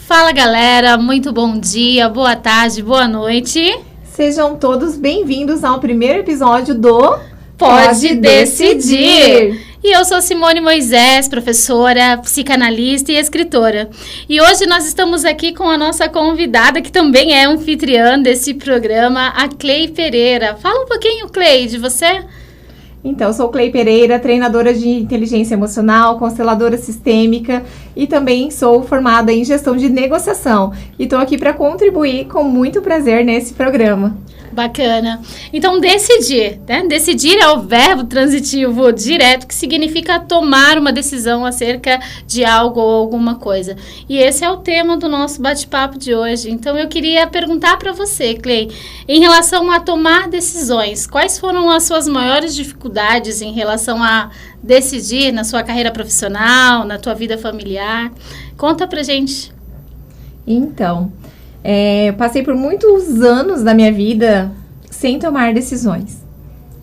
Fala galera, muito bom dia, boa tarde, boa noite. Sejam todos bem-vindos ao primeiro episódio do Pode Decidir. E eu sou Simone Moisés, professora, psicanalista e escritora. E hoje nós estamos aqui com a nossa convidada, que também é anfitriã desse programa, a Clei Pereira. Fala um pouquinho, Clei, de você. Então, eu sou Clei Pereira, treinadora de inteligência emocional, consteladora sistêmica e também sou formada em gestão de negociação. E estou aqui para contribuir com muito prazer nesse programa. Bacana. Então, decidir, né? Decidir é o verbo transitivo direto que significa tomar uma decisão acerca de algo ou alguma coisa. E esse é o tema do nosso bate-papo de hoje. Então, eu queria perguntar para você, Clei, em relação a tomar decisões, quais foram as suas maiores dificuldades em relação a decidir na sua carreira profissional, na tua vida familiar? Conta pra gente. Então, eu passei por muitos anos da minha vida sem tomar decisões.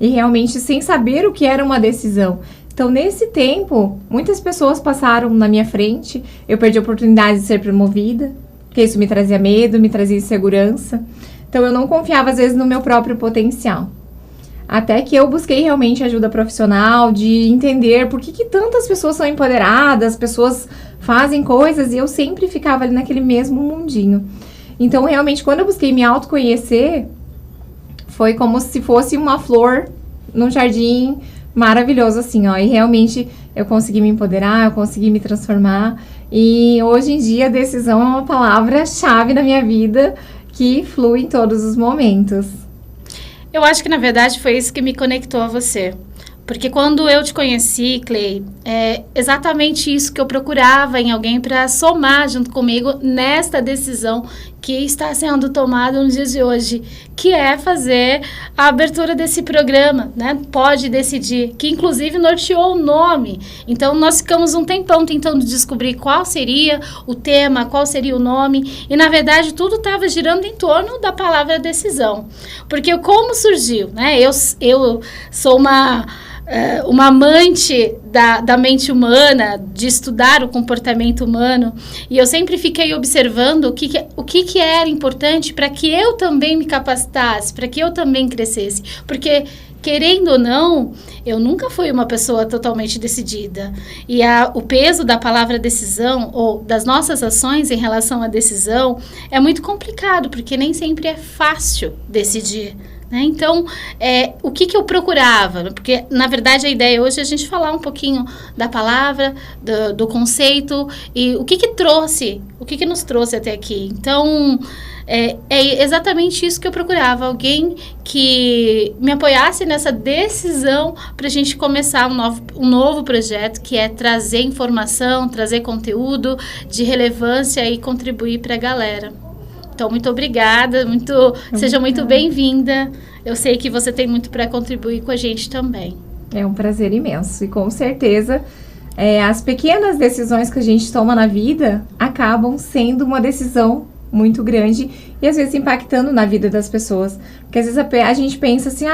E realmente sem saber o que era uma decisão. Então, nesse tempo, muitas pessoas passaram na minha frente. Eu perdi a oportunidade de ser promovida, porque isso me trazia medo, me trazia insegurança. Então, eu não confiava, às vezes, no meu próprio potencial. Até que eu busquei realmente ajuda profissional, de entender por que tantas pessoas são empoderadas, pessoas fazem coisas, e eu sempre ficava ali naquele mesmo mundinho. Então, realmente, quando eu busquei me autoconhecer, foi como se fosse uma flor num jardim maravilhoso, assim, ó. E realmente eu consegui me empoderar, eu consegui me transformar. E hoje em dia, decisão é uma palavra-chave na minha vida que flui em todos os momentos. Eu acho que, na verdade, foi isso que me conectou a você. Porque quando eu te conheci, Clei, é exatamente isso que eu procurava em alguém para somar junto comigo nesta decisão que está sendo tomada nos dias de hoje, que é fazer a abertura desse programa, né? Pode Decidir, que inclusive norteou o nome. Então, nós ficamos um tempão tentando descobrir qual seria o tema, qual seria o nome, e na verdade tudo estava girando em torno da palavra decisão. Porque como surgiu, né? Eu sou uma amante da mente humana, de estudar o comportamento humano, e eu sempre fiquei observando o que era importante para que eu também me capacitasse, para que eu também crescesse, porque, querendo ou não, eu nunca fui uma pessoa totalmente decidida, e o peso da palavra decisão, ou das nossas ações em relação à decisão, é muito complicado, porque nem sempre é fácil decidir. Então, o que eu procurava? Porque, na verdade, a ideia hoje é a gente falar um pouquinho da palavra, do conceito e o que nos trouxe até aqui. Então, é exatamente isso que eu procurava. Alguém que me apoiasse nessa decisão para a gente começar um novo projeto, que é trazer informação, trazer conteúdo de relevância e contribuir para a galera. Então, muito obrigada, seja muito bem-vinda. Eu sei que você tem muito para contribuir com a gente também. É um prazer imenso. E com certeza, as pequenas decisões que a gente toma na vida acabam sendo uma decisão muito grande e às vezes impactando na vida das pessoas. Porque às vezes a gente pensa assim,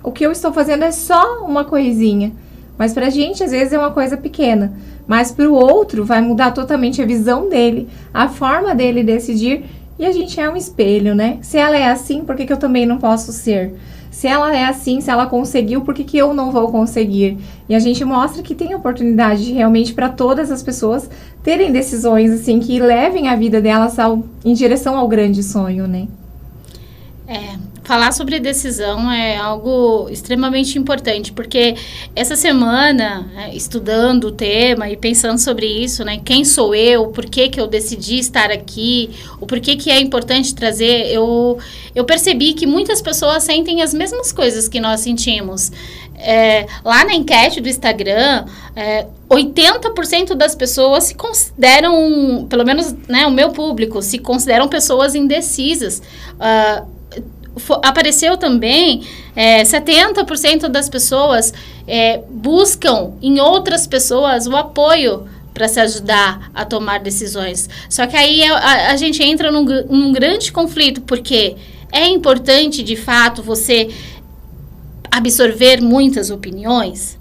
o que eu estou fazendo é só uma coisinha. Mas pra gente, às vezes, é uma coisa pequena. Mas pro outro, vai mudar totalmente a visão dele, a forma dele decidir. E a gente é um espelho, né? Se ela é assim, por que eu também não posso ser? Se ela é assim, se ela conseguiu, por que eu não vou conseguir? E a gente mostra que tem oportunidade realmente para todas as pessoas terem decisões assim que levem a vida delas em direção ao grande sonho, né? Falar sobre decisão é algo extremamente importante, porque essa semana, estudando o tema e pensando sobre isso, né, quem sou eu, por que eu decidi estar aqui, o porquê que é importante trazer, eu percebi que muitas pessoas sentem as mesmas coisas que nós sentimos. Lá na enquete do Instagram, 80% das pessoas se consideram, pelo menos, né, o meu público, se consideram pessoas indecisas. Apareceu também 70% das pessoas buscam em outras pessoas o apoio para se ajudar a tomar decisões. Só que aí a gente entra num grande conflito, porque é importante, de fato, você absorver muitas opiniões,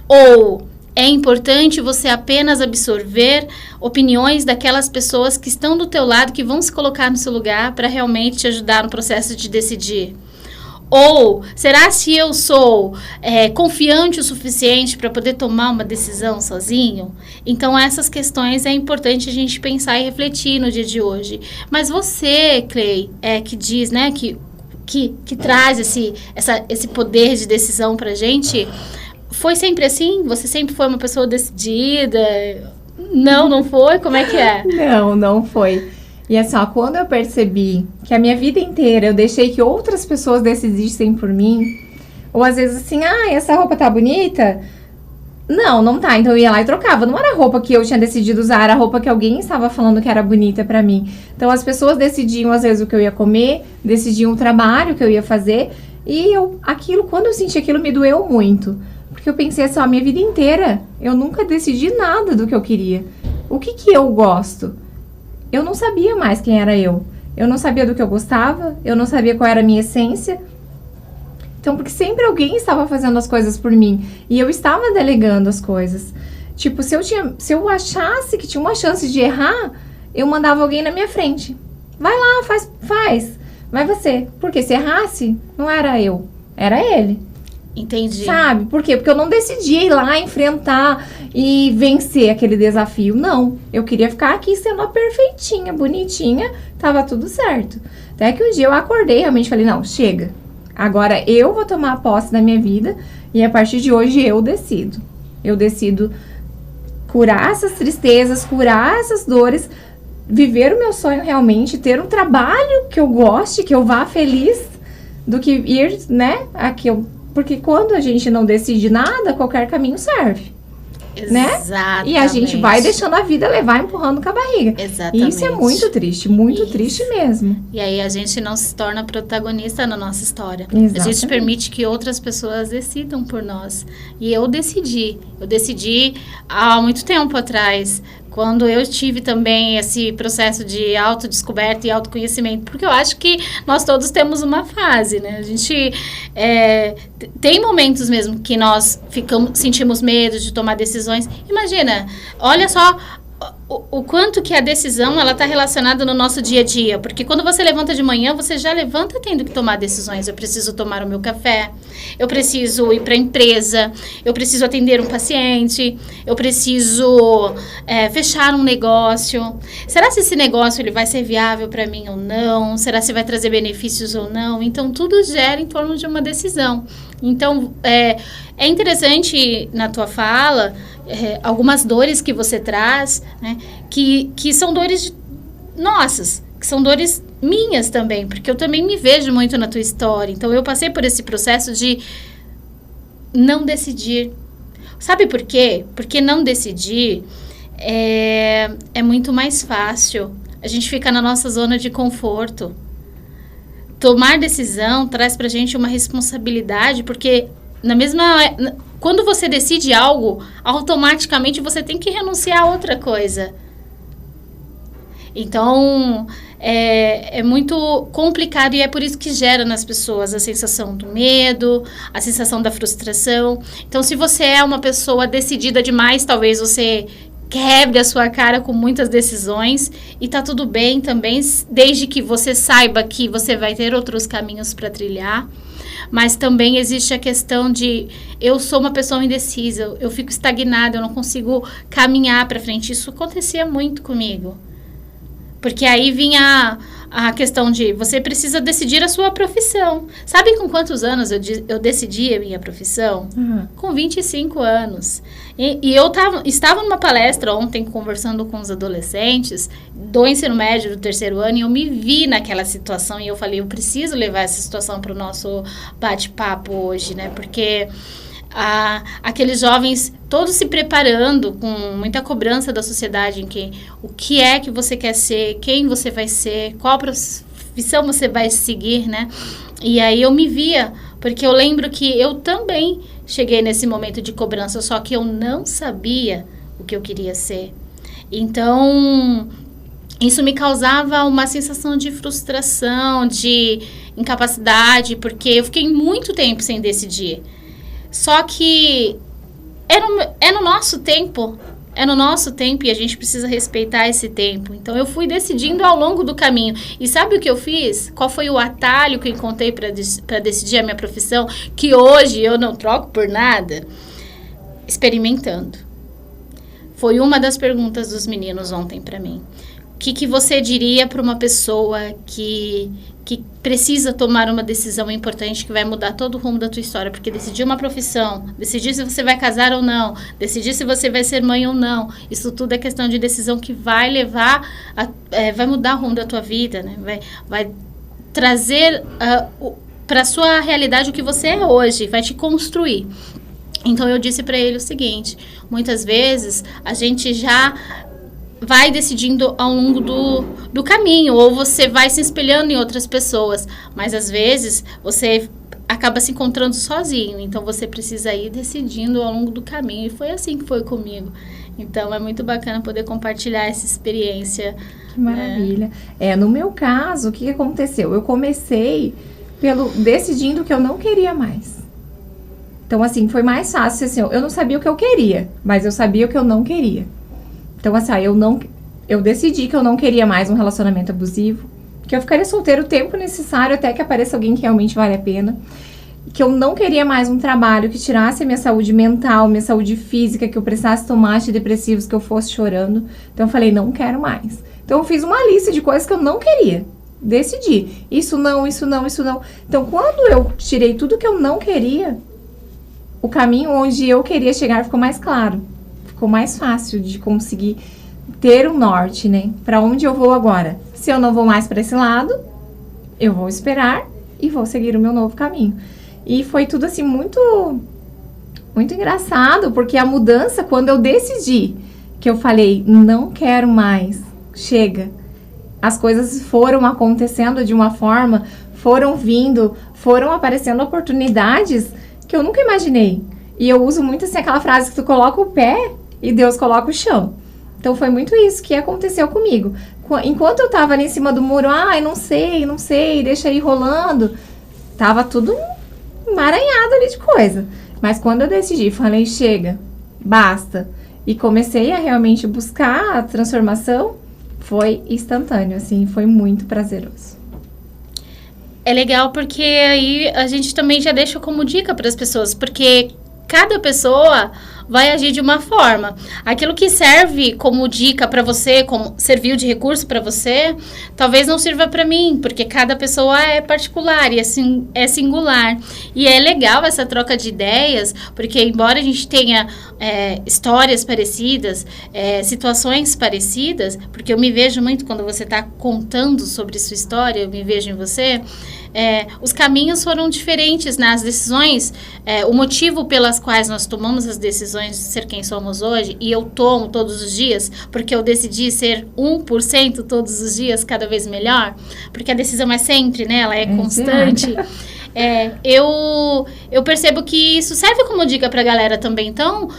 ou é importante você apenas absorver opiniões daquelas pessoas que estão do teu lado, que vão se colocar no seu lugar para realmente te ajudar no processo de decidir? Ou será se eu sou confiante o suficiente para poder tomar uma decisão sozinho? Então, essas questões é importante a gente pensar e refletir no dia de hoje. Mas você, Clay, que diz, né, que traz esse poder de decisão pra gente, foi sempre assim? Você sempre foi uma pessoa decidida? Não foi? Como é que é? Não foi. E assim, ó, quando eu percebi que a minha vida inteira eu deixei que outras pessoas decidissem por mim, ou às vezes assim, essa roupa tá bonita? Não tá. Então eu ia lá e trocava. Não era a roupa que eu tinha decidido usar, era a roupa que alguém estava falando que era bonita pra mim. Então as pessoas decidiam às vezes o que eu ia comer, decidiam o trabalho que eu ia fazer. E quando eu senti aquilo, me doeu muito. Porque eu pensei assim, a minha vida inteira, eu nunca decidi nada do que eu queria. O que eu gosto? Eu não sabia mais quem era eu. Eu não sabia do que eu gostava, eu não sabia qual era a minha essência. Então, porque sempre alguém estava fazendo as coisas por mim. E eu estava delegando as coisas. Tipo, se eu achasse que tinha uma chance de errar, eu mandava alguém na minha frente. Vai lá, faz. Vai você. Porque se errasse, não era eu, era ele. Entendi. Sabe? Por quê? Porque eu não decidi ir lá, enfrentar e vencer aquele desafio. Não. Eu queria ficar aqui sendo a perfeitinha, bonitinha. Tava tudo certo. Até que um dia eu acordei e realmente falei, não, chega. Agora eu vou tomar posse da minha vida e a partir de hoje eu decido. Eu decido curar essas tristezas, curar essas dores, viver o meu sonho realmente, ter um trabalho que eu goste, que eu vá feliz, do que ir, né, porque quando a gente não decide nada, qualquer caminho serve. Exatamente. Né? E a gente vai deixando a vida levar, empurrando com a barriga. Exatamente. E isso é muito triste mesmo. E aí a gente não se torna protagonista na nossa história. Exatamente. A gente permite que outras pessoas decidam por nós. E eu decidi há muito tempo atrás, quando eu tive também esse processo de autodescoberta e autoconhecimento, porque eu acho que nós todos temos uma fase, né? A gente tem momentos mesmo que nós sentimos medo de tomar decisões. Imagina, olha só o quanto que a decisão ela está relacionada no nosso dia a dia, porque quando você levanta de manhã, você já levanta tendo que tomar decisões. Eu preciso tomar o meu café, eu preciso ir para a empresa, eu preciso atender um paciente, eu preciso fechar um negócio. Será se esse negócio ele vai ser viável para mim ou não? Será se vai trazer benefícios ou não? Então tudo gera em torno de uma decisão. Então é interessante na tua fala algumas dores que você traz, né, que são dores nossas, que são dores minhas também, porque eu também me vejo muito na tua história. Então eu passei por esse processo de não decidir. Sabe por quê? Porque não decidir é muito mais fácil. A gente fica na nossa zona de conforto. Tomar decisão traz pra gente uma responsabilidade, porque quando você decide algo, automaticamente você tem que renunciar a outra coisa. Então, é muito complicado e é por isso que gera nas pessoas a sensação do medo, a sensação da frustração. Então, se você é uma pessoa decidida demais, talvez você quebre a sua cara com muitas decisões e tá tudo bem também, desde que você saiba que você vai ter outros caminhos para trilhar. Mas também existe a questão de eu sou uma pessoa indecisa, eu fico estagnada, eu não consigo caminhar para frente. Isso acontecia muito comigo. Porque aí vinha a questão de você precisa decidir a sua profissão. Sabe com quantos anos eu decidi a minha profissão? Uhum. Com 25 anos. E eu estava numa palestra ontem conversando com os adolescentes do ensino médio do 3º ano e eu me vi naquela situação e eu falei, eu preciso levar essa situação para o nosso bate-papo hoje, né? Porque aqueles jovens todos se preparando com muita cobrança da sociedade em que o que é que você quer ser, quem você vai ser, qual profissão você vai seguir, né? E aí eu me via, porque eu lembro que eu também cheguei nesse momento de cobrança, só que eu não sabia o que eu queria ser. Então, isso me causava uma sensação de frustração, de incapacidade, porque eu fiquei muito tempo sem decidir. Só que é no nosso tempo. É no nosso tempo e a gente precisa respeitar esse tempo. Então, eu fui decidindo ao longo do caminho. E sabe o que eu fiz? Qual foi o atalho que eu encontrei para decidir a minha profissão? Que hoje eu não troco por nada? Experimentando. Foi uma das perguntas dos meninos ontem para mim. O que você diria para uma pessoa que precisa tomar uma decisão importante que vai mudar todo o rumo da tua história? Porque decidir uma profissão, decidir se você vai casar ou não, decidir se você vai ser mãe ou não, isso tudo é questão de decisão que vai levar, vai mudar o rumo da tua vida, né? Vai trazer para a sua realidade o que você é hoje, vai te construir. Então, eu disse para ele o seguinte, muitas vezes a gente já vai decidindo ao longo do caminho, ou você vai se espelhando em outras pessoas, mas às vezes você acaba se encontrando sozinho, então você precisa ir decidindo ao longo do caminho, e foi assim que foi comigo. Então é muito bacana poder compartilhar essa experiência. Que maravilha. No meu caso, o que aconteceu? Eu comecei decidindo que eu não queria mais. Então, assim, foi mais fácil, assim, eu não sabia o que eu queria, mas eu sabia o que eu não queria. Então, assim, eu decidi que eu não queria mais um relacionamento abusivo, que eu ficaria solteiro o tempo necessário até que apareça alguém que realmente vale a pena, que eu não queria mais um trabalho que tirasse a minha saúde mental, minha saúde física, que eu precisasse tomar antidepressivos, que eu fosse chorando. Então, eu falei, não quero mais. Então, eu fiz uma lista de coisas que eu não queria. Decidi. Isso não, isso não, isso não. Então, quando eu tirei tudo que eu não queria, o caminho onde eu queria chegar ficou mais claro. Ficou mais fácil de conseguir ter um norte, né? Pra onde eu vou agora? Se eu não vou mais para esse lado, eu vou esperar e vou seguir o meu novo caminho. E foi tudo assim muito engraçado, porque a mudança, quando eu decidi, que eu falei, não quero mais, chega. As coisas foram acontecendo de uma forma, foram vindo, foram aparecendo oportunidades que eu nunca imaginei. E eu uso muito assim aquela frase que tu coloca o pé e Deus coloca o chão. Então foi muito isso que aconteceu comigo. Enquanto eu tava ali em cima do muro, não sei, deixa aí rolando, tava tudo emaranhado ali de coisa. Mas quando eu decidi, falei, chega, basta, e comecei a realmente buscar a transformação, foi instantâneo, assim, foi muito prazeroso. É legal porque aí a gente também já deixa como dica para as pessoas, porque cada pessoa vai agir de uma forma. Aquilo que serve como dica para você, como serviu de recurso para você, talvez não sirva para mim, porque cada pessoa é particular e assim é singular. E é legal essa troca de ideias, porque embora a gente tenha histórias parecidas, situações parecidas, porque eu me vejo muito quando você está contando sobre sua história, eu me vejo em você. Os caminhos foram diferentes nas decisões, o motivo pelas quais nós tomamos as decisões de ser quem somos hoje, e eu tomo todos os dias, porque eu decidi ser 1% todos os dias, cada vez melhor, porque a decisão é sempre, né, ela é constante. Eu percebo que isso serve como dica pra galera também. Então,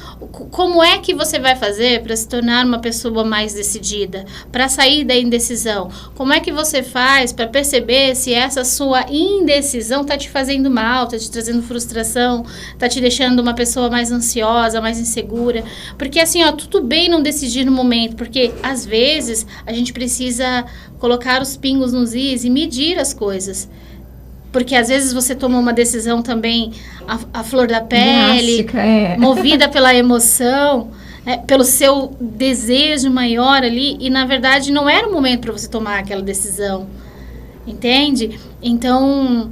como é que você vai fazer para se tornar uma pessoa mais decidida, para sair da indecisão? Como é que você faz para perceber se essa sua indecisão tá te fazendo mal, tá te trazendo frustração, tá te deixando uma pessoa mais ansiosa, mais insegura? Porque assim, tudo bem não decidir no momento, porque às vezes a gente precisa colocar os pingos nos is e medir as coisas. Porque às vezes você toma uma decisão também à flor da pele, drástica, movida pela emoção, pelo seu desejo maior ali, e na verdade não era o momento para você tomar aquela decisão, entende? Então,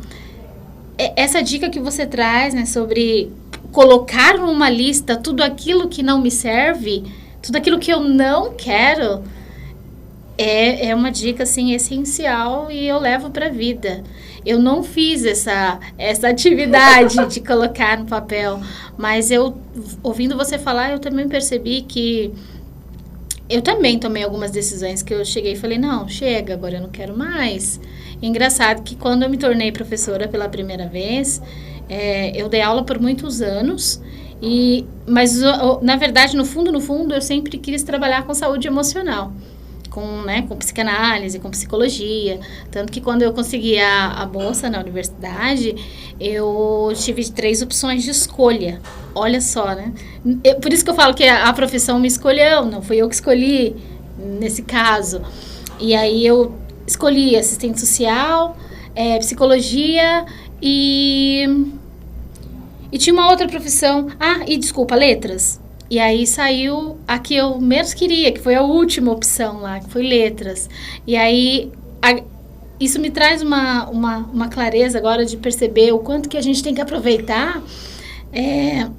essa dica que você traz, né, sobre colocar numa lista tudo aquilo que não me serve, tudo aquilo que eu não quero, é uma dica assim essencial e eu levo para a vida. Eu não fiz essa atividade de colocar no papel, mas ouvindo você falar, eu também percebi que eu também tomei algumas decisões que eu cheguei e falei, não, chega, agora eu não quero mais. E engraçado que quando eu me tornei professora pela primeira vez, eu dei aula por muitos anos, mas na verdade, no fundo, eu sempre quis trabalhar com saúde emocional. com psicanálise, com psicologia. Tanto que quando eu consegui a bolsa na universidade, eu tive 3 opções de escolha. Olha só, né? Por isso que eu falo que a profissão me escolheu, não fui eu que escolhi nesse caso. E aí eu escolhi assistente social, psicologia e tinha uma outra profissão. Letras. E aí saiu a que eu menos queria, que foi a última opção lá, que foi letras. E aí isso me traz uma clareza agora de perceber o quanto que a gente tem que aproveitar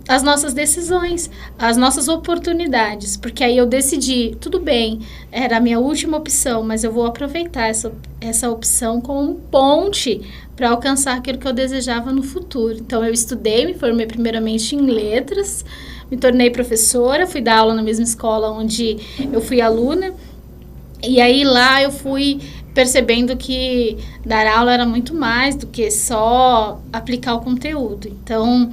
as nossas decisões, as nossas oportunidades. Porque aí eu decidi, tudo bem, era a minha última opção, mas eu vou aproveitar essa opção como ponte para alcançar aquilo que eu desejava no futuro. Então eu estudei, me formei primeiramente em letras, me tornei professora, fui dar aula na mesma escola onde eu fui aluna. E aí lá eu fui percebendo que dar aula era muito mais do que só aplicar o conteúdo. Então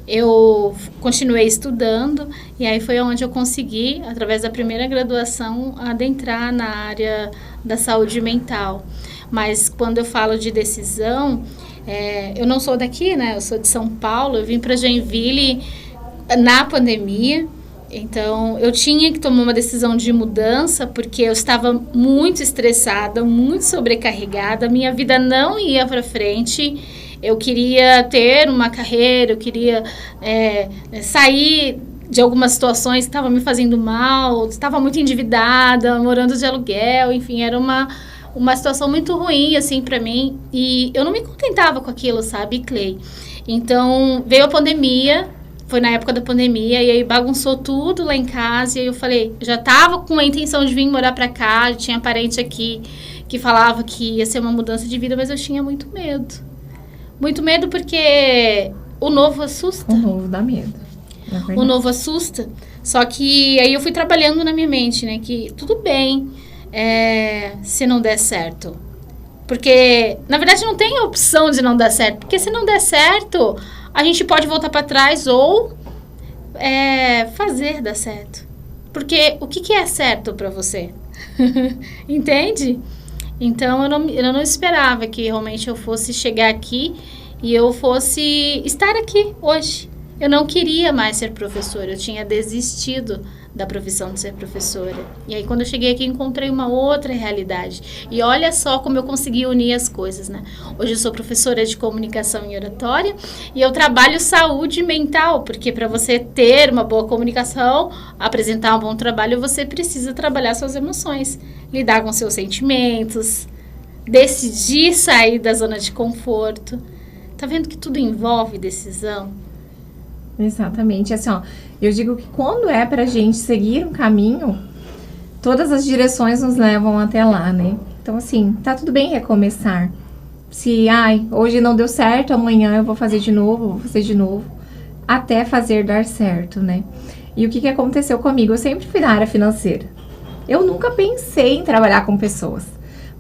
eu continuei estudando e aí foi onde eu consegui, através da primeira graduação, adentrar na área da saúde mental. Mas quando eu falo de decisão, eu não sou daqui, né? Eu sou de São Paulo, eu vim para Joinville na pandemia, então eu tinha que tomar uma decisão de mudança porque eu estava muito estressada, muito sobrecarregada, minha vida não ia para frente, eu queria ter uma carreira, eu queria sair de algumas situações que estavam me fazendo mal, estava muito endividada, morando de aluguel, enfim, era uma situação muito ruim, assim, para mim, e eu não me contentava com aquilo, sabe, Clay? Então, veio a pandemia, foi na época da pandemia, e aí bagunçou tudo lá em casa, e aí eu falei, já tava com a intenção de vir morar pra cá, tinha parente aqui que falava que ia ser uma mudança de vida, mas eu tinha muito medo. Muito medo porque o novo assusta. O novo dá medo. O novo assusta. Só que aí eu fui trabalhando na minha mente, né, que tudo bem se não der certo. Porque, na verdade, não tem opção de não dar certo. Porque se não der certo, a gente pode voltar para trás ou fazer dar certo. Porque o que é certo para você? Entende? Então, eu não esperava que realmente eu fosse chegar aqui e eu fosse estar aqui hoje. Eu não queria mais ser professora, eu tinha desistido da profissão de ser professora. E aí, quando eu cheguei aqui, encontrei uma outra realidade. E olha só como eu consegui unir as coisas, né? Hoje eu sou professora de comunicação e oratória e eu trabalho saúde mental, porque para você ter uma boa comunicação, apresentar um bom trabalho, você precisa trabalhar suas emoções, lidar com seus sentimentos, decidir sair da zona de conforto. Tá vendo que tudo envolve decisão? Exatamente, assim, ó, eu digo que quando é pra gente seguir um caminho, todas as direções nos levam até lá, né? Então, assim, tá tudo bem recomeçar. Se, hoje não deu certo, amanhã eu vou fazer de novo, até fazer dar certo, né? E o que aconteceu comigo? Eu sempre fui da área financeira. Eu nunca pensei em trabalhar com pessoas.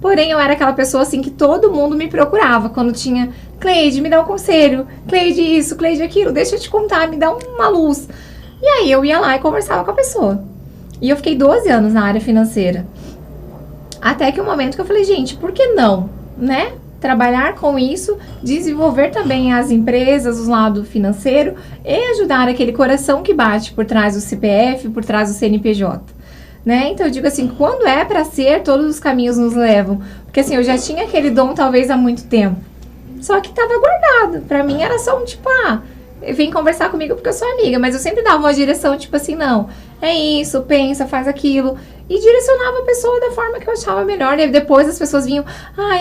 Porém, eu era aquela pessoa, assim, que todo mundo me procurava quando tinha... Cleide, me dá um conselho. Cleide isso, Cleide aquilo. Deixa eu te contar, me dá uma luz. E aí, eu ia lá e conversava com a pessoa. E eu fiquei 12 anos na área financeira. Até que um momento que eu falei, gente, por que não, né? Trabalhar com isso, desenvolver também as empresas, o lado financeiro e ajudar aquele coração que bate por trás do CPF, por trás do CNPJ. Né? Então eu digo assim, quando é para ser, todos os caminhos nos levam. Porque assim, eu já tinha aquele dom talvez há muito tempo. Só que tava guardado. Pra mim era só um tipo, vem conversar comigo porque eu sou amiga. Mas eu sempre dava uma direção, tipo assim, não, é isso, pensa, faz aquilo. E direcionava a pessoa da forma que eu achava melhor. E depois as pessoas vinham,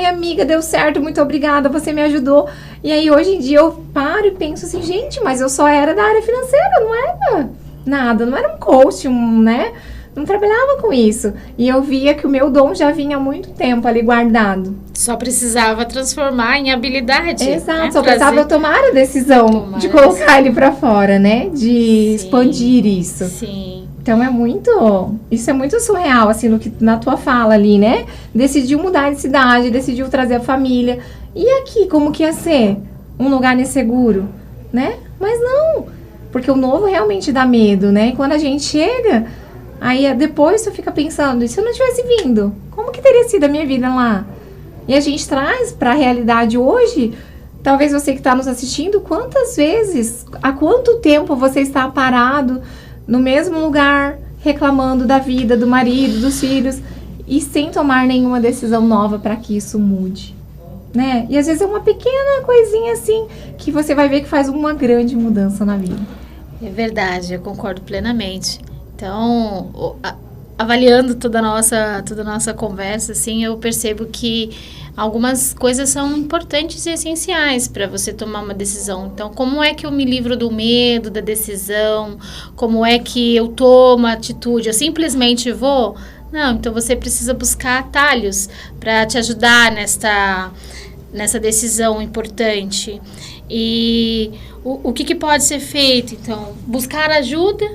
amiga, deu certo, muito obrigada, você me ajudou. E aí hoje em dia eu paro e penso assim, gente, mas eu só era da área financeira, não era nada, não era um coach, né? Não trabalhava com isso. E eu via que o meu dom já vinha há muito tempo ali guardado. Só precisava transformar em habilidade. Exato, né? Só precisava eu tomar a decisão de colocar ele pra fora, né? De expandir isso. Sim. Então isso é muito surreal, assim, na tua fala ali, né? Decidiu mudar de cidade, decidiu trazer a família. E aqui, como que ia ser? Um lugar inseguro, né? Mas não, porque o novo realmente dá medo, né? E quando a gente chega... Aí depois você fica pensando, e se eu não tivesse vindo? Como que teria sido a minha vida lá? E a gente traz para a realidade hoje, talvez você que está nos assistindo, quantas vezes, há quanto tempo você está parado no mesmo lugar, reclamando da vida, do marido, dos filhos, e sem tomar nenhuma decisão nova para que isso mude, né? E às vezes é uma pequena coisinha assim, que você vai ver que faz uma grande mudança na vida. É verdade, eu concordo plenamente. Então, avaliando toda a nossa conversa, assim, eu percebo que algumas coisas são importantes e essenciais para você tomar uma decisão. Então, como é que eu me livro do medo, da decisão? Como é que eu tomo a atitude? Eu simplesmente vou? Não, então você precisa buscar atalhos para te ajudar nessa decisão importante. E o que pode ser feito? Então, buscar ajuda.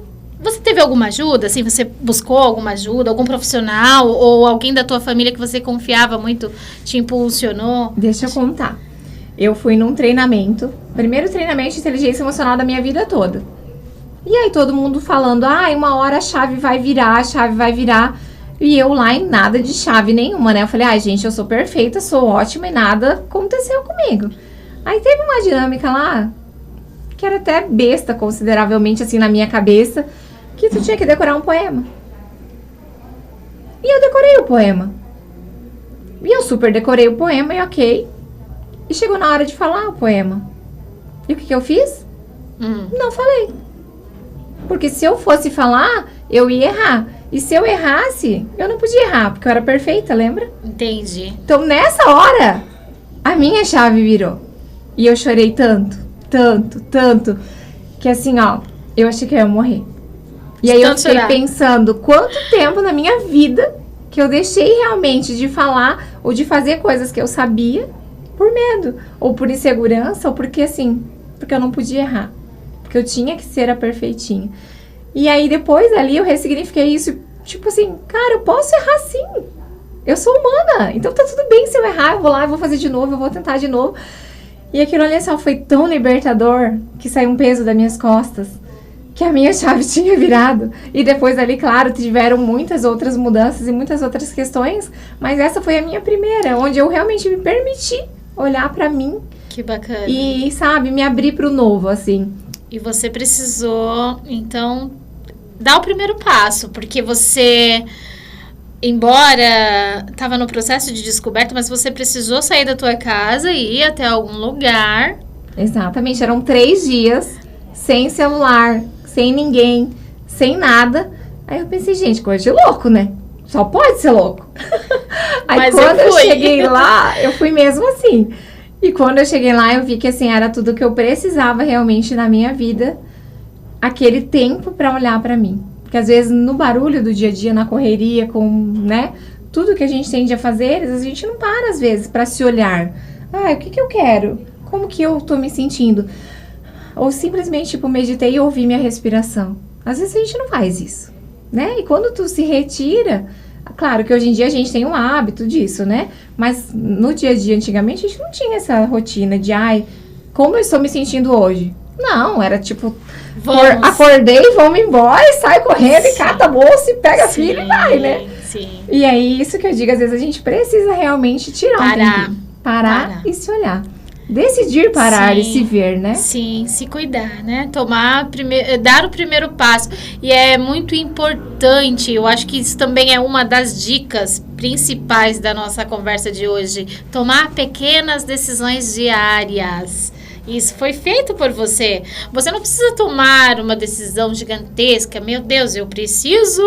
Você teve alguma ajuda? Assim, você buscou alguma ajuda? Algum profissional? Ou alguém da tua família que você confiava muito te impulsionou? Deixa eu contar. Eu fui num treinamento. Primeiro treinamento de inteligência emocional da minha vida toda. E aí todo mundo falando, uma hora a chave vai virar. E eu lá em nada de chave nenhuma, né? Eu falei, gente, eu sou perfeita, sou ótima e nada aconteceu comigo. Aí teve uma dinâmica lá, que era até besta consideravelmente assim na minha cabeça, que tu tinha que decorar um poema. E eu decorei o poema. E eu super decorei o poema e ok. E chegou na hora de falar o poema. E o que eu fiz? Não falei. Porque se eu fosse falar, eu ia errar. E se eu errasse, eu não podia errar, porque eu era perfeita, lembra? Entendi. Então nessa hora, a minha chave virou. E eu chorei tanto, que assim, eu achei que eu ia morrer. E aí eu fiquei pensando quanto tempo na minha vida que eu deixei realmente de falar ou de fazer coisas que eu sabia por medo, ou por insegurança, ou porque eu não podia errar. Porque eu tinha que ser a perfeitinha. E aí depois ali eu ressignifiquei isso, tipo assim, cara, eu posso errar sim. Eu sou humana, então tá tudo bem se eu errar, eu vou lá, eu vou fazer de novo, eu vou tentar de novo. E aquilo, olha só, foi tão libertador que saiu um peso das minhas costas, que a minha chave tinha virado. E depois ali, claro, tiveram muitas outras mudanças e muitas outras questões, mas essa foi a minha primeira, onde eu realmente me permiti olhar pra mim. Que bacana. E, sabe, me abrir pro novo, assim. E você precisou, então, dar o primeiro passo, porque você, embora estava no processo de descoberta, mas você precisou sair da tua casa e ir até algum lugar. Exatamente, eram 3 dias, sem celular, sem ninguém, sem nada. Aí eu pensei, gente, coisa de louco, né? Só pode ser louco. Aí mas quando eu cheguei lá, eu fui mesmo assim. E quando eu cheguei lá, eu vi que assim, era tudo que eu precisava realmente na minha vida. Aquele tempo para olhar para mim. Porque às vezes no barulho do dia a dia, na correria, com, né, tudo que a gente tende a fazer, a gente não para às vezes para se olhar. O que eu quero? Como que eu tô me sentindo? Ou simplesmente, tipo, meditei e ouvi minha respiração. Às vezes a gente não faz isso, né? E quando tu se retira, claro que hoje em dia a gente tem um hábito disso, né? Mas no dia a dia, antigamente, a gente não tinha essa rotina de, como eu estou me sentindo hoje? Não, era tipo, acordei, vamos embora, e sai correndo, e cata a bolsa, e pega a filha e vai, né? Sim. E aí, isso que eu digo, às vezes a gente precisa realmente tirar um tempinho. Parar e se olhar. Decidir parar e se ver, né? Sim, se cuidar, né? Dar o primeiro passo. E é muito importante, eu acho que isso também é uma das dicas principais da nossa conversa de hoje. Tomar pequenas decisões diárias. Isso foi feito por você. Você não precisa tomar uma decisão gigantesca. Meu Deus, eu preciso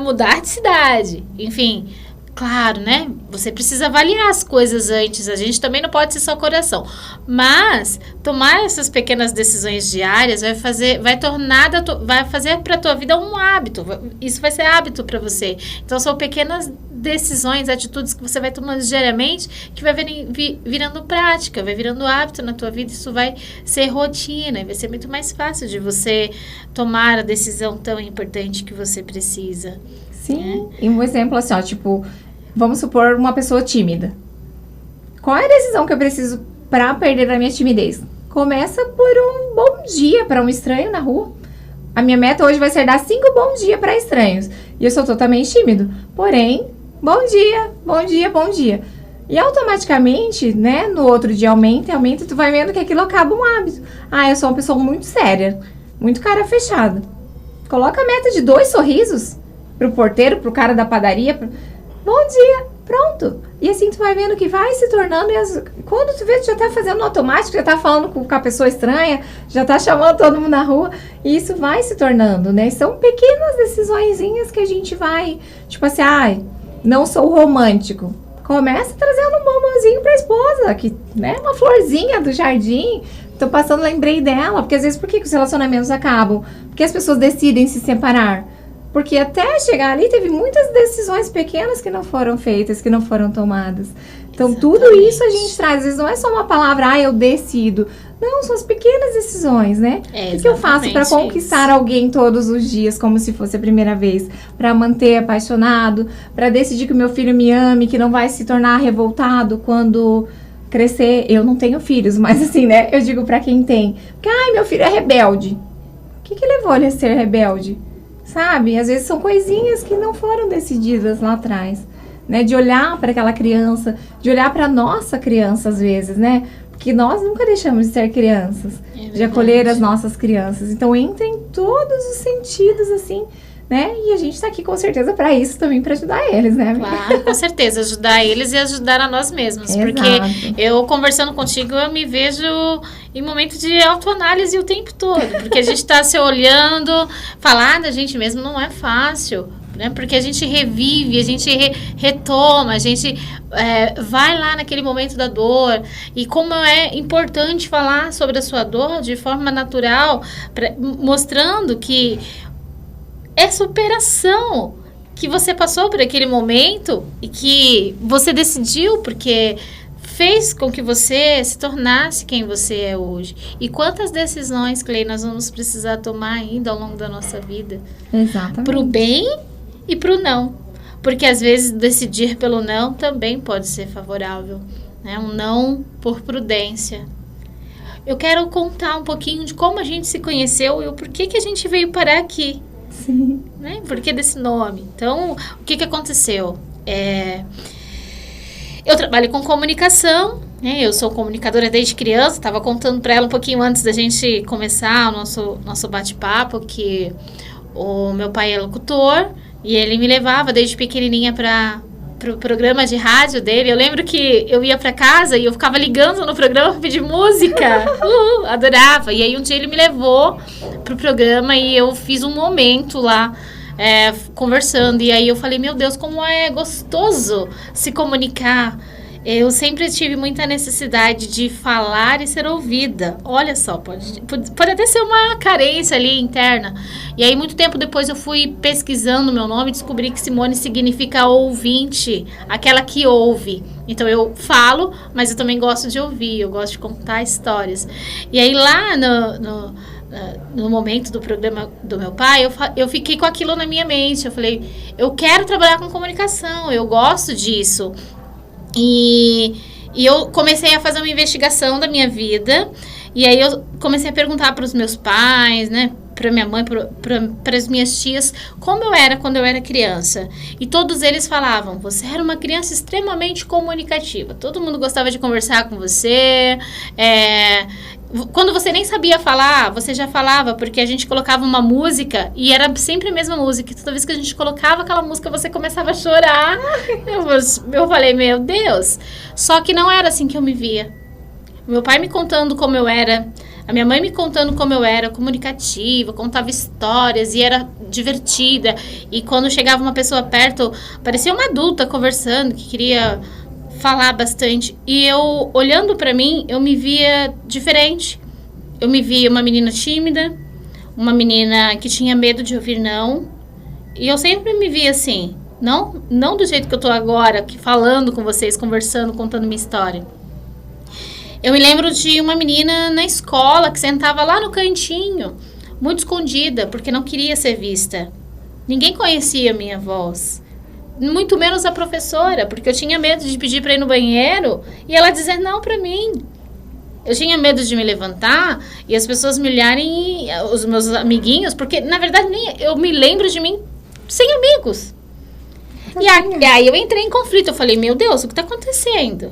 mudar de cidade. Enfim, claro, né? Você precisa avaliar as coisas antes. A gente também não pode ser só coração. Mas tomar essas pequenas decisões diárias vai fazer para a tua vida um hábito. Isso vai ser hábito para você. Então, são pequenas decisões, atitudes que você vai tomando diariamente, que vai virando prática, vai virando hábito na tua vida. Isso vai ser rotina, e vai ser muito mais fácil de você tomar a decisão tão importante que você precisa. Sim, e um exemplo assim, vamos supor uma pessoa tímida. Qual é a decisão que eu preciso para perder a minha timidez? Começa por um bom dia para um estranho na rua. A minha meta hoje vai ser dar 5 bom dia para estranhos. E eu sou totalmente tímido. Porém, bom dia, bom dia, bom dia. E automaticamente, né, no outro dia aumenta, tu vai vendo que aquilo acaba um hábito. Ah, eu sou uma pessoa muito séria, muito cara fechada. Coloca a meta de 2 sorrisos pro porteiro, pro cara da padaria. Bom dia, pronto. E assim tu vai vendo que vai se tornando. Quando tu vê, tu já tá fazendo no automático, já tá falando com a pessoa estranha, já tá chamando todo mundo na rua. E isso vai se tornando, né? São pequenas decisõezinhas que a gente vai, tipo assim, ai, não sou romântico. Começa trazendo um bombonzinho pra esposa, que, né, uma florzinha do jardim. Tô passando, lembrei dela, porque às vezes por que os relacionamentos acabam? Porque as pessoas decidem se separar. Porque até chegar ali teve muitas decisões pequenas que não foram feitas, que não foram tomadas. Então tudo isso a gente traz, às vezes não é só uma palavra, eu decido. Não, são as pequenas decisões, né? O que eu faço para conquistar alguém todos os dias, como se fosse a primeira vez? Para manter apaixonado, para decidir que o meu filho me ame, que não vai se tornar revoltado quando crescer. Eu não tenho filhos, mas assim, né? Eu digo para quem tem. Porque, ai, meu filho é rebelde. O que levou ele a ser rebelde? Sabe? Às vezes são coisinhas que não foram decididas lá atrás, né? De olhar para aquela criança, de olhar para nossa criança às vezes, né? Porque nós nunca deixamos de ser crianças, de acolher as nossas crianças. Então entra em todos os sentidos, assim, né? E a gente tá aqui com certeza para isso também, para ajudar eles, né? Claro, com certeza, ajudar eles e ajudar a nós mesmos. Exato. Porque eu conversando contigo, eu me vejo em momento de autoanálise o tempo todo. Porque a gente tá se olhando, falar da gente mesmo não é fácil. Né? Porque a gente revive, a gente retoma, a gente vai lá naquele momento da dor. E como é importante falar sobre a sua dor de forma natural, mostrando que é superação, que você passou por aquele momento e que você decidiu porque fez com que você se tornasse quem você é hoje. E quantas decisões, Clay, nós vamos precisar tomar ainda ao longo da nossa vida? Exatamente. Pro bem e pro não. Porque às vezes decidir pelo não também pode ser favorável, né? Um não por prudência. Eu quero contar um pouquinho de como a gente se conheceu e o porquê que a gente veio parar aqui. Sim. Né? Por que desse nome? Então, o que aconteceu? Eu trabalho com comunicação, né? Eu sou comunicadora desde criança. Estava contando para ela um pouquinho antes da gente começar o nosso bate-papo que o meu pai é locutor e ele me levava desde pequenininha para o programa de rádio dele. Eu lembro que eu ia para casa e eu ficava ligando no programa para pedir música. Adorava. E aí um dia ele me levou pro programa e eu fiz um momento lá conversando. E aí eu falei, meu Deus, como é gostoso se comunicar. Eu sempre tive muita necessidade de falar e ser ouvida. Olha só, pode até ser uma carência ali interna. E aí, muito tempo depois, eu fui pesquisando o meu nome e descobri que Simone significa ouvinte, aquela que ouve. Então, eu falo, mas eu também gosto de ouvir, eu gosto de contar histórias. E aí, lá no momento do programa do meu pai, eu fiquei com aquilo na minha mente. Eu falei, eu quero trabalhar com comunicação, eu gosto disso. E eu comecei a fazer uma investigação da minha vida. E aí eu comecei a perguntar para os meus pais, né? Para minha mãe, para as minhas tias, como eu era quando eu era criança. E todos eles falavam, você era uma criança extremamente comunicativa. Todo mundo gostava de conversar com você. Quando você nem sabia falar, você já falava, porque a gente colocava uma música e era sempre a mesma música. E toda vez que a gente colocava aquela música, você começava a chorar. Eu falei, meu Deus. Só que não era assim que eu me via. Meu pai me contando como eu era, a minha mãe me contando como eu era comunicativa, contava histórias e era divertida. E quando chegava uma pessoa perto, parecia uma adulta conversando, que queria falar bastante. E eu, olhando pra mim, eu me via diferente. Eu me via uma menina tímida, uma menina que tinha medo de ouvir não. E eu sempre me via assim, não do jeito que eu tô agora, aqui falando com vocês, conversando, contando minha história. Eu me lembro de uma menina na escola que sentava lá no cantinho, muito escondida, porque não queria ser vista. Ninguém conhecia a minha voz. Muito menos a professora, porque eu tinha medo de pedir para ir no banheiro e ela dizer não para mim. Eu tinha medo de me levantar e as pessoas me olharem, os meus amiguinhos, porque, na verdade, nem eu me lembro de mim sem amigos. E aí eu entrei em conflito. Eu falei, meu Deus, o que está acontecendo?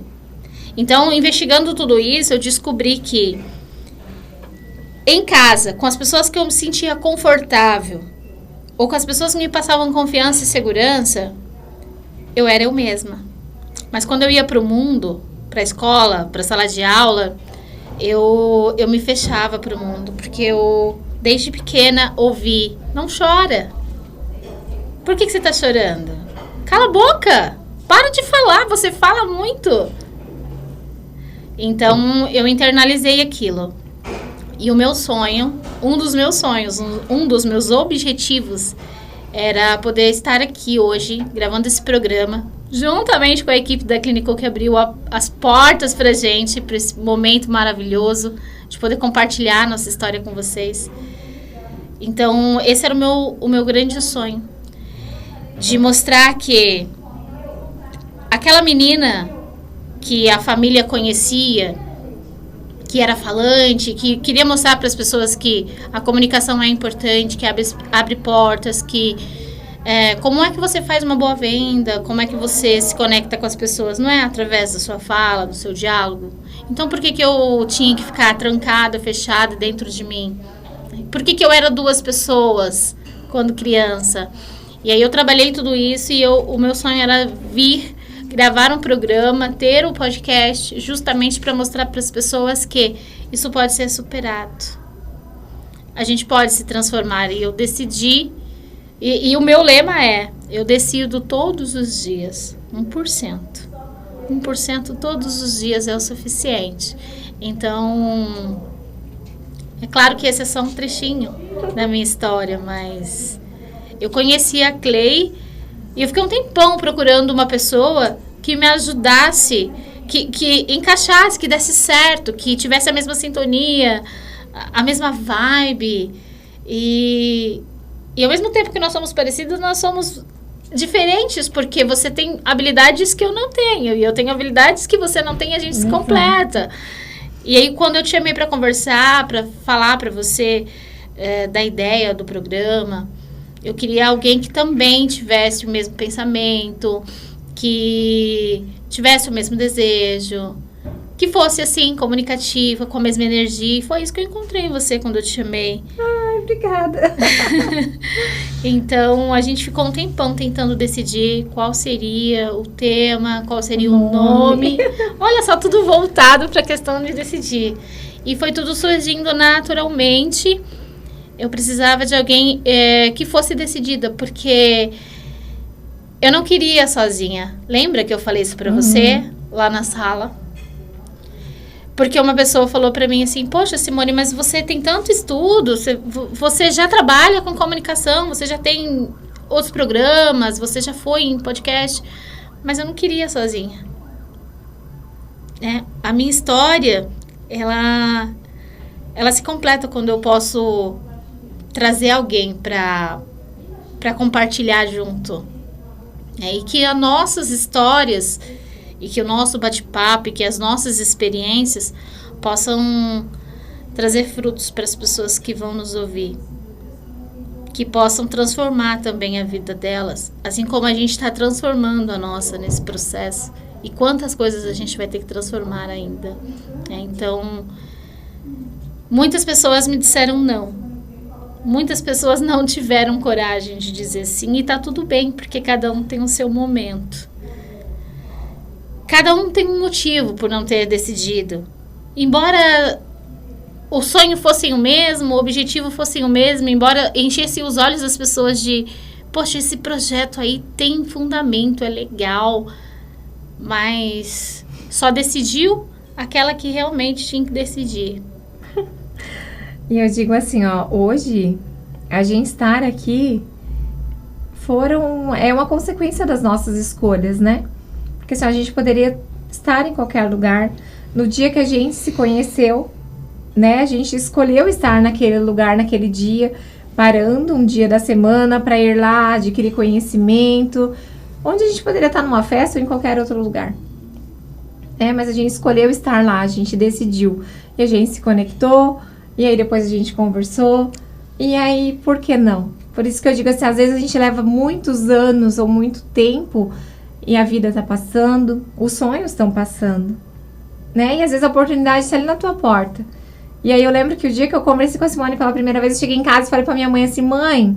Então, investigando tudo isso, eu descobri que em casa, com as pessoas que eu me sentia confortável, ou com as pessoas que me passavam confiança e segurança, eu era eu mesma. Mas quando eu ia para o mundo, para a escola, para a sala de aula, eu me fechava para o mundo, porque eu, desde pequena, ouvi, não chora. Por que você está chorando? Cala a boca! Para de falar, você fala muito. Então, eu internalizei aquilo. E o meu sonho, um dos meus objetivos, era poder estar aqui hoje, gravando esse programa, juntamente com a equipe da Clinical que abriu as portas pra gente, para esse momento maravilhoso, de poder compartilhar nossa história com vocês. Então, esse era o meu grande sonho. De mostrar que aquela menina que a família conhecia, que era falante, que queria mostrar para as pessoas que a comunicação é importante, que abre portas, que como é que você faz uma boa venda, como é que você se conecta com as pessoas, não é através da sua fala, do seu diálogo. Então, por que eu tinha que ficar trancada, fechada dentro de mim? Por que eu era duas pessoas quando criança? E aí eu trabalhei tudo isso e o meu sonho era vir gravar um programa, ter um podcast, justamente para mostrar para as pessoas que isso pode ser superado. A gente pode se transformar. E eu decidi, e o meu lema é, eu decido todos os dias, 1%. 1% todos os dias é o suficiente. Então, é claro que esse é só um trechinho da minha história, mas eu conheci a Clay e eu fiquei um tempão procurando uma pessoa que me ajudasse, que encaixasse, que desse certo, que tivesse a mesma sintonia, a mesma vibe. E ao mesmo tempo que nós somos parecidos, nós somos diferentes, porque você tem habilidades que eu não tenho, e eu tenho habilidades que você não tem, e a gente se completa. E aí, quando eu te chamei para conversar, para falar para você da ideia do programa, eu queria alguém que também tivesse o mesmo pensamento, que tivesse o mesmo desejo, que fosse assim, comunicativa, com a mesma energia. E foi isso que eu encontrei em você quando eu te chamei. Ai, obrigada. Então, a gente ficou um tempão tentando decidir qual seria o tema, qual seria o nome. Olha só, tudo voltado para a questão de decidir. E foi tudo surgindo naturalmente. Eu precisava de alguém que fosse decidida, porque eu não queria sozinha. Lembra que eu falei isso pra você lá na sala? Porque uma pessoa falou pra mim assim, poxa, Simone, mas você tem tanto estudo, você já trabalha com comunicação, você já tem outros programas, você já foi em podcast, mas eu não queria sozinha. A minha história, ela se completa quando eu posso trazer alguém para compartilhar junto. E que as nossas histórias, e que o nosso bate-papo, e que as nossas experiências possam trazer frutos para as pessoas que vão nos ouvir. Que possam transformar também a vida delas, assim como a gente está transformando a nossa nesse processo. E quantas coisas a gente vai ter que transformar ainda. Então, muitas pessoas me disseram não. Muitas pessoas não tiveram coragem de dizer sim, e tá tudo bem, porque cada um tem o seu momento. Cada um tem um motivo por não ter decidido. Embora o sonho fosse o mesmo, o objetivo fosse o mesmo, embora enchesse os olhos das pessoas de, poxa, esse projeto aí tem fundamento, é legal, mas só decidiu aquela que realmente tinha que decidir. E eu digo assim, hoje a gente estar aqui é uma consequência das nossas escolhas, né? Porque senão a gente poderia estar em qualquer lugar. No dia que a gente se conheceu, né? A gente escolheu estar naquele lugar, naquele dia, parando um dia da semana para ir lá, adquirir conhecimento, onde a gente poderia estar numa festa ou em qualquer outro lugar. Mas a gente escolheu estar lá, a gente decidiu. e a gente se conectou, e aí depois a gente conversou, e aí, por que não? Por isso que eu digo assim, às vezes a gente leva muitos anos ou muito tempo e a vida tá passando, os sonhos estão passando, né? E às vezes a oportunidade está ali na tua porta. E aí eu lembro que o dia que eu conversei com a Simone pela primeira vez, eu cheguei em casa e falei pra minha mãe assim, mãe,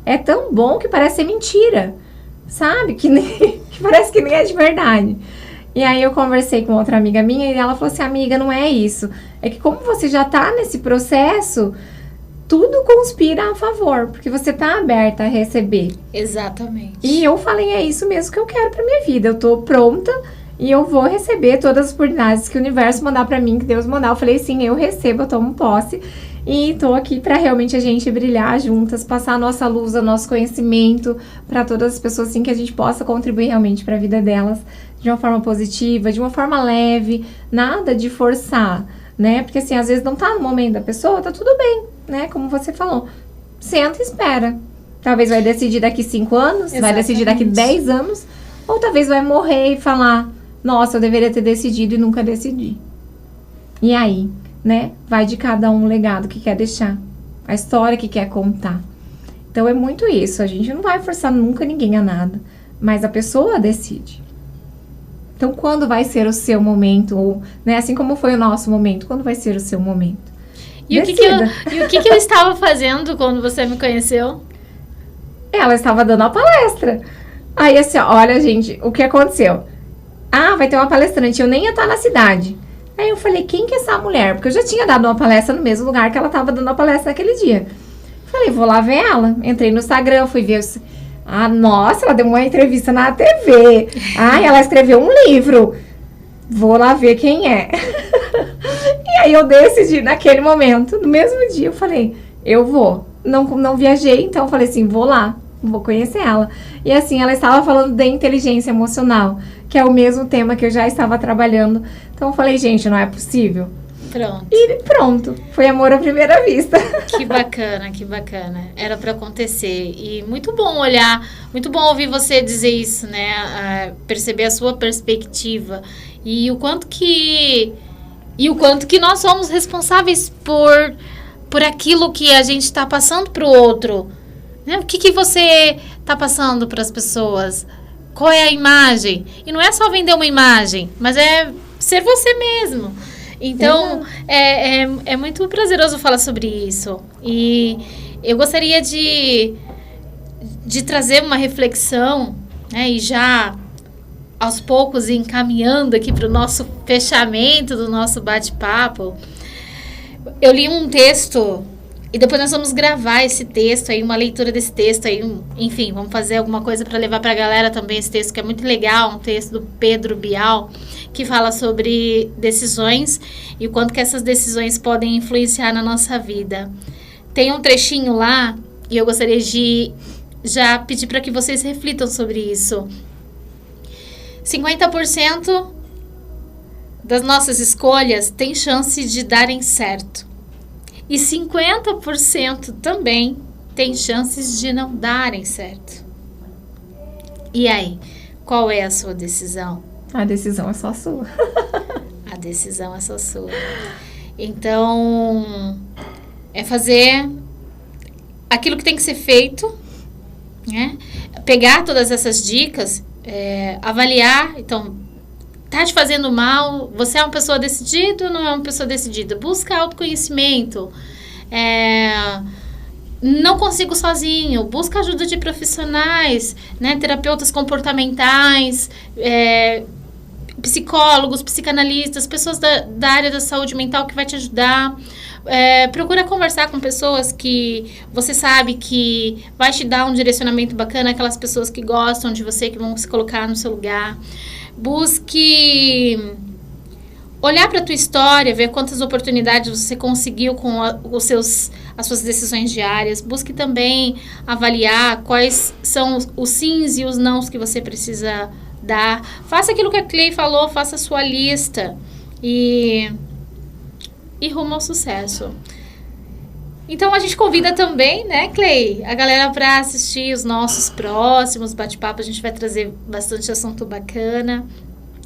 é tão bom que parece ser mentira, sabe? Que parece que nem é de verdade. E aí eu conversei com outra amiga minha e ela falou assim, amiga, não é isso. É que como você já tá nesse processo, tudo conspira a favor, porque você tá aberta a receber. Exatamente. E eu falei, é isso mesmo que eu quero pra minha vida. Eu tô pronta e eu vou receber todas as oportunidades que o universo mandar pra mim, que Deus mandar. Eu falei, sim, eu recebo, eu tomo posse. E tô aqui pra realmente a gente brilhar juntas, passar a nossa luz, o nosso conhecimento pra todas as pessoas, assim, que a gente possa contribuir realmente pra vida delas de uma forma positiva, de uma forma leve, nada de forçar, né? Porque assim, às vezes não tá no momento da pessoa, tá tudo bem, né? Como você falou, senta e espera. Talvez vai decidir daqui 5 anos, Exatamente. vai decidir daqui 10 anos, ou talvez vai morrer e falar, nossa, eu deveria ter decidido e nunca decidi. E aí, né? Vai de cada um o legado que quer deixar, a história que quer contar. Então é muito isso, a gente não vai forçar nunca ninguém a nada, mas a pessoa decide. Então, quando vai ser o seu momento? Ou, né, assim como foi o nosso momento, quando vai ser o seu momento? E o que eu estava fazendo quando você me conheceu? Ela estava dando a palestra. Aí, assim, olha, gente, o que aconteceu? Ah, vai ter uma palestrante, eu nem ia estar na cidade. Aí eu falei, quem que é essa mulher? Porque eu já tinha dado uma palestra no mesmo lugar que ela estava dando a palestra naquele dia. Falei, vou lá ver ela. Entrei no Instagram, fui ver os... Ah, nossa, ela deu uma entrevista na TV. Ah, ela escreveu um livro. Vou lá ver quem é. E aí eu decidi naquele momento, no mesmo dia, eu falei, eu vou. Não viajei, então eu falei assim, vou lá, vou conhecer ela. E assim, ela estava falando de inteligência emocional, que é o mesmo tema que eu já estava trabalhando. Então eu falei, gente, não é possível. Pronto. E pronto, foi amor à primeira vista. Que bacana, que bacana. Era para acontecer. E muito bom olhar, muito bom ouvir você dizer isso, né? Perceber a sua perspectiva. E o quanto que nós somos responsáveis por aquilo que a gente está passando para o outro. Né? O que você está passando para as pessoas? Qual é a imagem? E não é só vender uma imagem, mas é ser você mesmo. Então, é muito prazeroso falar sobre isso. E eu gostaria de trazer uma reflexão, né, e já aos poucos encaminhando aqui para o nosso fechamento do nosso bate-papo. Eu li um texto e depois nós vamos gravar esse texto aí, uma leitura desse texto aí, enfim, vamos fazer alguma coisa para levar para a galera também esse texto que é muito legal, um texto do Pedro Bial, que fala sobre decisões e o quanto que essas decisões podem influenciar na nossa vida. Tem um trechinho lá e eu gostaria de já pedir para que vocês reflitam sobre isso. 50% das nossas escolhas tem chance de darem certo. E 50% também tem chances de não darem certo. E aí, qual é a sua decisão? A decisão é só sua. A decisão é só sua. Então, é fazer aquilo que tem que ser feito, né? Pegar todas essas dicas, avaliar. Então, tá te fazendo mal? Você é uma pessoa decidida ou não é uma pessoa decidida? Busca autoconhecimento. Não consigo sozinho. Busca ajuda de profissionais, né? Terapeutas comportamentais, psicólogos, psicanalistas, pessoas da área da saúde mental que vai te ajudar. Procura conversar com pessoas que você sabe que vai te dar um direcionamento bacana, aquelas pessoas que gostam de você, que vão se colocar no seu lugar. Busque olhar para a tua história, ver quantas oportunidades você conseguiu com as suas decisões diárias. Busque também avaliar quais são os sims e os nãos que você precisa dar. Faça aquilo que a Clay falou, faça a sua lista e rumo ao sucesso. Então, a gente convida também, né, Clay, a galera para assistir os nossos próximos bate-papos. A gente vai trazer bastante assunto bacana.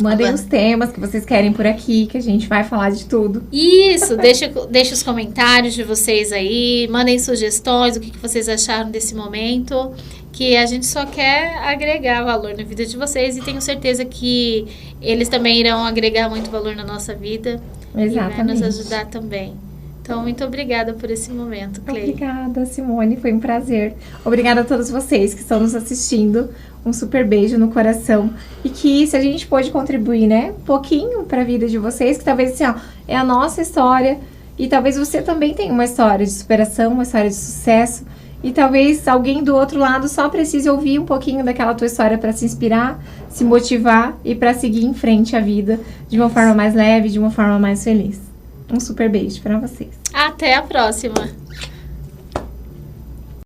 Mandem os temas que vocês querem por aqui, que a gente vai falar de tudo. Isso, deixa os comentários de vocês aí, mandem sugestões, o que vocês acharam desse momento, que a gente só quer agregar valor na vida de vocês e tenho certeza que eles também irão agregar muito valor na nossa vida. Exatamente. E vai nos ajudar também. Então, muito obrigada por esse momento, Clei. Obrigada, Simone, foi um prazer. Obrigada a todos vocês que estão nos assistindo. Um super beijo no coração. E que se a gente pôde contribuir, né, um pouquinho para a vida de vocês, que talvez assim, ó, é a nossa história. E talvez você também tenha uma história de superação, uma história de sucesso. E talvez alguém do outro lado só precise ouvir um pouquinho daquela tua história para se inspirar, se motivar e para seguir em frente a vida de uma forma mais leve, de uma forma mais feliz. Um super beijo para vocês. Até a próxima!